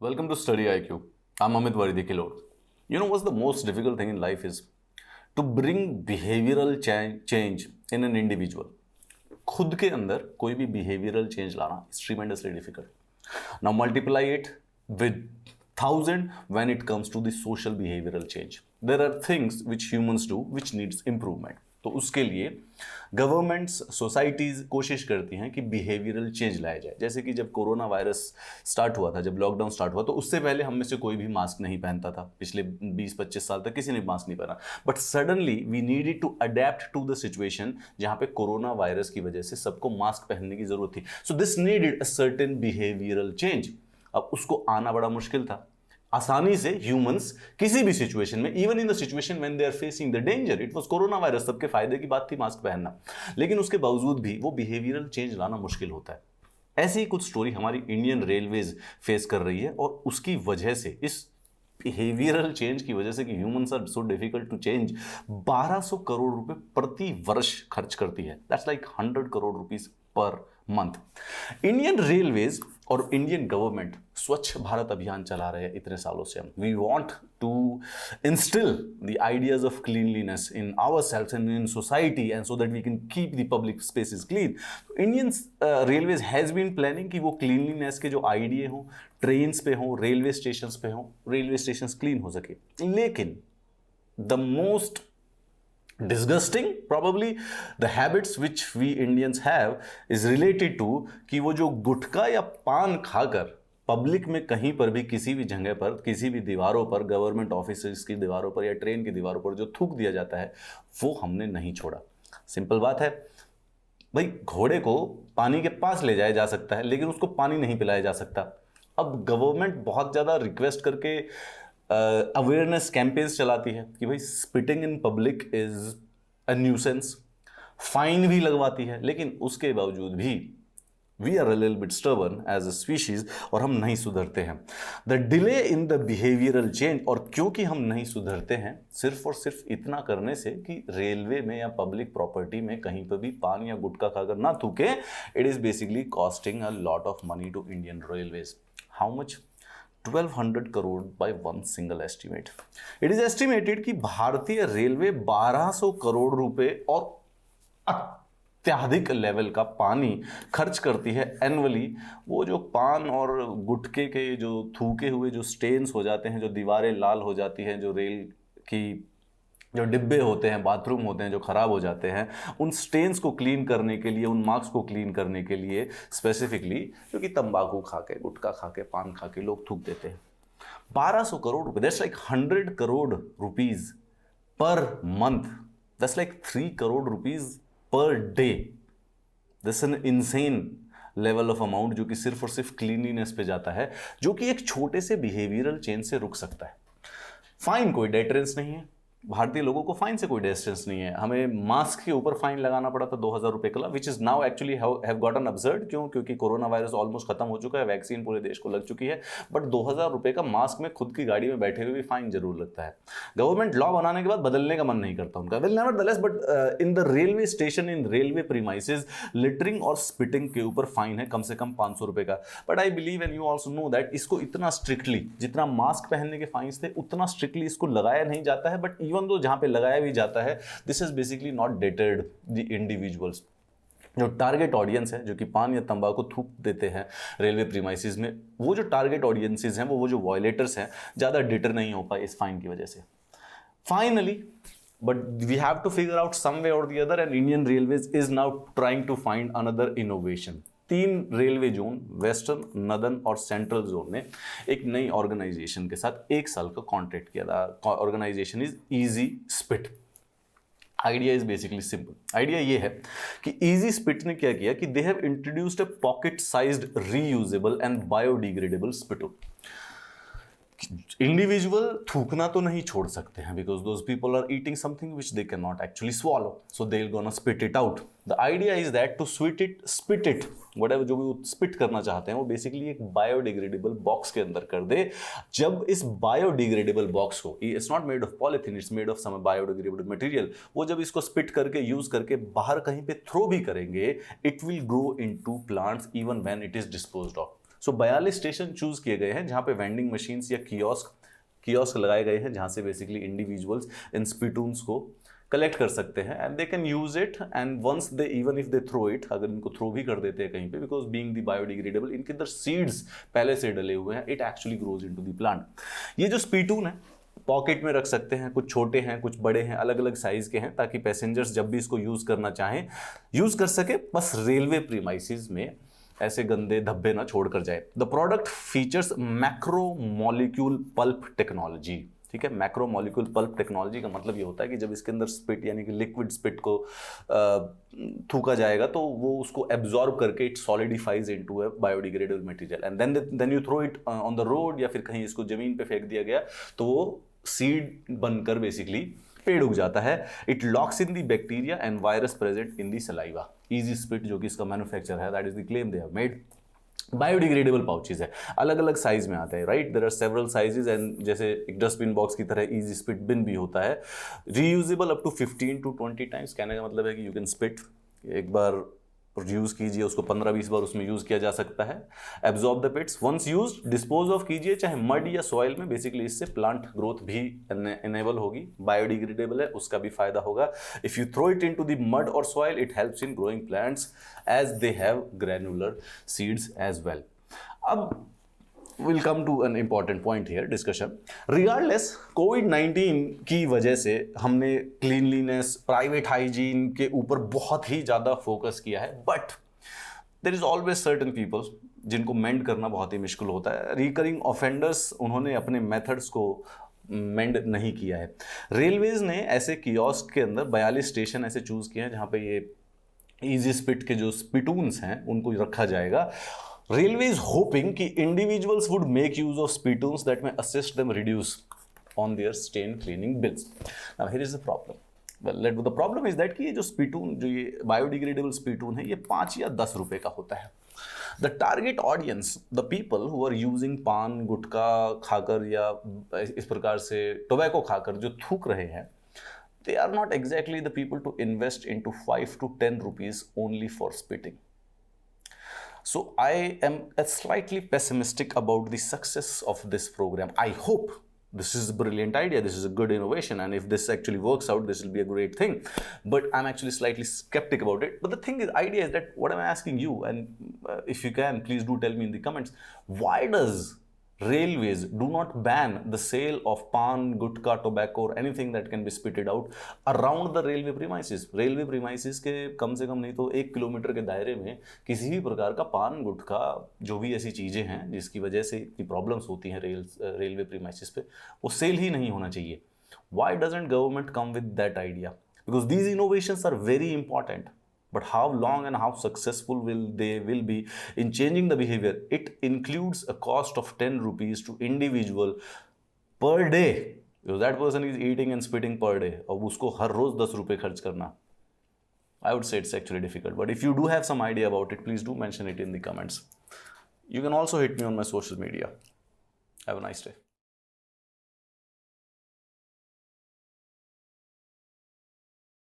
Welcome to Study IQ. I'm Amit Varidhi Kilor. You know what's the most difficult thing in life is to bring behavioral change in an individual. खुद के अंदर कोई भी behavioral change लाना is tremendously difficult. Now multiply it with 1,000 when it comes to the social behavioral change. There are things which humans do which needs improvement. तो उसके लिए governments societies कोशिश करती हैं कि बिहेवियरल चेंज लाया जाए। जैसे कि जब कोरोना वायरस स्टार्ट हुआ था, जब लॉकडाउन स्टार्ट हुआ, तो उससे पहले हम में से कोई भी मास्क नहीं पहनता था। पिछले 20-25 साल तक किसी ने मास्क नहीं पहना, but suddenly we needed to adapt to the situation जहाँ पे कोरोना वायरस की वजह से सबको मास्क पहनने की जरूरत थी। So this needed a certain behavioural change. अब उसको आना बड़ा मुश्किल था। आसानी से ह्यूमंस किसी भी सिचुएशन में, even in the situation when they are facing the danger, it was corona virus, सबके फायदे की बात थी मास्क पहनना, लेकिन उसके बावजूद भी वो बिहेवियरल चेंज लाना मुश्किल होता है। ऐसी ही कुछ स्टोरी हमारी इंडियन रेलवेज फेस कर रही है, और उसकी वजह से, इस बिहेवियरल चेंज की वजह से कि humans are so difficult to change, 1200 crore रुपए प्रति वर्ष खर्च करती है। दैट्स लाइक 100 करोड़ रुपीस पर मंथ। इंडियन रेलवेज और इंडियन गवर्नमेंट स्वच्छ भारत अभियान चला रहे हैं इतने सालों से। हम we want to instill the ideas of cleanliness in ourselves and in society, and so that we can keep the public spaces clean. Indian railways has been planning कि वो क्लीनलीनेस के जो आइडिया हों, ट्रेन्स पे हों, railway station पे हों, railway station clean हो सके। लेकिन the most disgusting probably the habits which we Indians have is related to कि वो जो गुटखा या पान खाकर पब्लिक में कहीं पर भी, किसी भी जगह पर, किसी भी दीवारों पर, गवर्नमेंट ऑफिस की दीवारों पर या ट्रेन की दीवारों पर जो थूक दिया जाता है, वो हमने नहीं छोड़ा। सिंपल बात है भाई, घोड़े को पानी के पास ले जाया जा सकता है लेकिन उसको पानी नहीं पिलाया जा सकता। अब गवर्नमेंट बहुत ज़्यादा रिक्वेस्ट करके अवेयरनेस कैंपेन्स चलाती है कि भाई spitting in public is a nuisance, fine भी लगवाती है, लेकिन उसके बावजूद भी we are a little bit stubborn as a species, और हम नहीं सुधरते हैं। The delay in the behavioural change, और क्योंकि हम नहीं सुधरते हैं, सिर्फ और सिर्फ इतना करने से कि रेलवे में या पब्लिक प्रॉपर्टी में कहीं पर भी पान या गुटखा खाकर ना थूके, it is basically costing a lot of money to Indian railways. How much? 1200 crore by one single estimate. It is estimated कि भारतीय रेलवे 1200 करोड़ रुपए और अत्यधिक लेवल का पानी खर्च करती है एनुअली। वो जो पान और गुटखे के जो थूके हुए जो स्टेन्स हो जाते हैं, जो दीवारें लाल हो जाती हैं, जो रेल की जो डिब्बे होते हैं, बाथरूम होते हैं जो ख़राब हो जाते हैं, उन स्टेन्स को क्लीन करने के लिए, उन मार्क्स को क्लीन करने के लिए स्पेसिफिकली, क्योंकि तंबाकू खा के, गुटखा खा के, पान खा के लोग थूक देते हैं। 1200 करोड़ रुपए, that's like 100 crore rupees per month, that's like 3 crore rupees per day. This N insane level of amount जो कि सिर्फ और सिर्फ क्लीनलीनेस पे जाता है, जो कि एक छोटे से बिहेवियरल चेंज से रुक सकता है। फाइन कोई डेटरेंस नहीं है, भारतीय लोगों को फाइन से कोई डिस्टेंस नहीं है। हमें मास्क के ऊपर फाइन लगाना पड़ा था 2000 रुपए का, which is now actually have gotten absurd. क्यों? क्योंकि कोरोना वायरस ऑलमोस्ट खत्म हो चुका है, वैक्सीन पूरे देश को लग चुकी है, बट 2000 रुपए का मास्क में खुद की गाड़ी में बैठे हुए भी फाइन जरूर लगता है। गवर्नमेंट लॉ बनाने के बाद बदलने का मन नहीं करता उनका। Well nevertheless, but in the railway station, in railway premises, littering और स्पिटिंग के ऊपर फाइन है कम से कम 500 रुपए का। But I believe and you also know that इसको इतना स्ट्रिक्टली, जितना मास्क पहनने के फाइन थे उतना स्ट्रिक्टली इसको लगाया नहीं जाता है। बट इवन दो जहां पे लगाया भी जाता है, this is basically not dated the individuals. जो टारगेट ऑडियंस है, जो कि पान या तंबाकू थूक देते हैं रेलवे प्रीमाइसेस में, वो जो टारगेट ऑडियंसेस हैं, वो जो वॉयलेटर्स हैं, ज़्यादा डिटर नहीं हो पाए इस फाइन की वजह से। Finally, but we have to figure out some way और the other, and Indian railways is now trying to find another innovation. 3 railway zone, western, northern और सेंट्रल जोन ने एक नई ऑर्गेनाइजेशन के साथ 1 साल का कॉन्ट्रैक्ट किया था। Organisation is easy spit. Idea is basically simple. Idea ये है कि इजी स्पिट ने क्या किया कि they have introduced a pocket sized reusable and biodegradable spittoon. Individual थूकना तो नहीं छोड़ सकते हैं, because those people are eating something which they can not actually swallow, so they will gonna spit it out. The idea is that to spit it whatever, जो भी वो spit करना चाहते हैं, वो बेसिकली एक बायोडिग्रेडेबल बॉक्स के अंदर कर दे। जब इस बायोडिग्रेडेबल बॉक्स को, it's not made of polythene, it's made of some biodegradable material, वो जब इसको स्पिट करके, यूज करके बाहर कहीं पे थ्रो भी करेंगे, it will grow into plants even when it is disposed of. So 42 station choose किए गए हैं जहां पे वेंडिंग मशीन्स या कियोस्क लगाए गए हैं, जहां से बेसिकली इंडिविजुअल्स इन स्पिटून्स को कलेक्ट कर सकते हैं and they can use it, and once they even if they throw it, अगर इनको थ्रो भी कर देते हैं कहीं पे, बिकॉज बीइंग द बायोडिग्रेडेबल इनके अंदर सीड्स पहले से डले हुए हैं, it actually grows into the plant. ये जो स्पिटून है पॉकेट में रख सकते हैं, कुछ छोटे हैं कुछ बड़े हैं, अलग अलग साइज के हैं, ताकि पैसेंजर्स जब भी इसको यूज करना चाहें यूज कर सके, बस रेलवे प्रीमाइसिस में ऐसे गंदे धब्बे ना छोड़ कर जाए। The product features macromolecule pulp technology, ठीक है। मैक्रोमोलिक्यूल पल्प टेक्नोलॉजी का मतलब ये होता है कि जब इसके अंदर स्पिट यानी कि लिक्विड स्पिट को थूका जाएगा तो वो उसको एब्जॉर्ब करके it solidifies into a biodegradable material and then you throw it on the road, या फिर कहीं इसको जमीन पे फेंक दिया गया तो वो सीड बनकर बेसिकली पेड़ उग जाता है। It locks in the bacteria and virus present in the saliva. Easy spit जो कि इसका मैन्युफैक्चर है, that is the claim they have made. Biodegradable pouches है, अलग अलग साइज में आते हैं, right, there are several sizes, and जैसे एक डस्टबिन बॉक्स की तरह इजी स्पिट बिन भी होता है। Reusable up to 15 to 20 times, कहने का मतलब है कि यू कैन स्पिट, एक बार यूज कीजिए उसको 15-20 बार उसमें यूज किया जा सकता है। Absorb the pits once use, dispose of कीजिए चाहे मड या सॉइल में, बेसिकली इससे प्लांट ग्रोथ भी इनेबल होगी। बायोडिग्रेडेबल है, उसका भी फायदा होगा। If you throw it into the mud और soil it helps in growing plants as they have granular seeds as well. अब we'll come to an important point here discussion. Regardless, कोविड-19 की वजह से हमने क्लीनलीनेस, प्राइवेट हाइजीन के ऊपर बहुत ही ज़्यादा फोकस किया है, but there is always certain people जिनको मेंड करना बहुत ही मुश्किल होता है। रिकरिंग ऑफेंडर्स, उन्होंने अपने मेथड्स को मेंड नहीं किया है। रेलवेज ने ऐसे कियोस्क के अंदर 42 स्टेशन ऐसे चूज किए हैं जहाँ पे ये इजी स्पिट के जो स्पिटून्स हैं उनको रखा जाएगा। Railway is hoping कि individuals would make use of spittoons that may assist them reduce on their stain cleaning bills. Now here is the problem. Well, the problem is that कि ये जो spittoon, जो ये biodegradable spittoon है, ये 5 या 10 रुपए का होता है। The target audience, the people who are using पान गुटखा खाकर या इस प्रकार से टोबैको खाकर जो थूक रहे हैं, they are not exactly the people to invest into 5 to 10 rupees only for spitting. So I am slightly pessimistic about the success of this program. I hope this is a brilliant idea, this is a good innovation, and if this actually works out, this will be a great thing. But I'm actually slightly skeptic about it. But the thing is, idea is that what I'm asking you, and if you can, please do tell me in the comments, why does railways do not ban the sale of pan, gutka, tobacco or anything that can be spitted out around the railway premises? Railway premises के कम से कम नहीं तो 1 kilometre के दायरे में किसी भी प्रकार का पान गुटखा, जो भी ऐसी चीज़ें हैं जिसकी वजह से इतनी प्रॉब्लम्स होती हैं रेलवे प्रीमाइसिस पे, वो सेल ही नहीं होना चाहिए। Why doesn't government come with that idea? Because these innovations are very important. But how long and how successful will be in changing the behavior? It includes a cost of 10 rupees to individual per day. Because that person is eating and spitting per day. और उसको हर रोज 10 रुपए खर्च करना. I would say it's actually difficult. But if you do have some idea about it, please do mention it in the comments. You can also hit me on my social media. Have a nice day.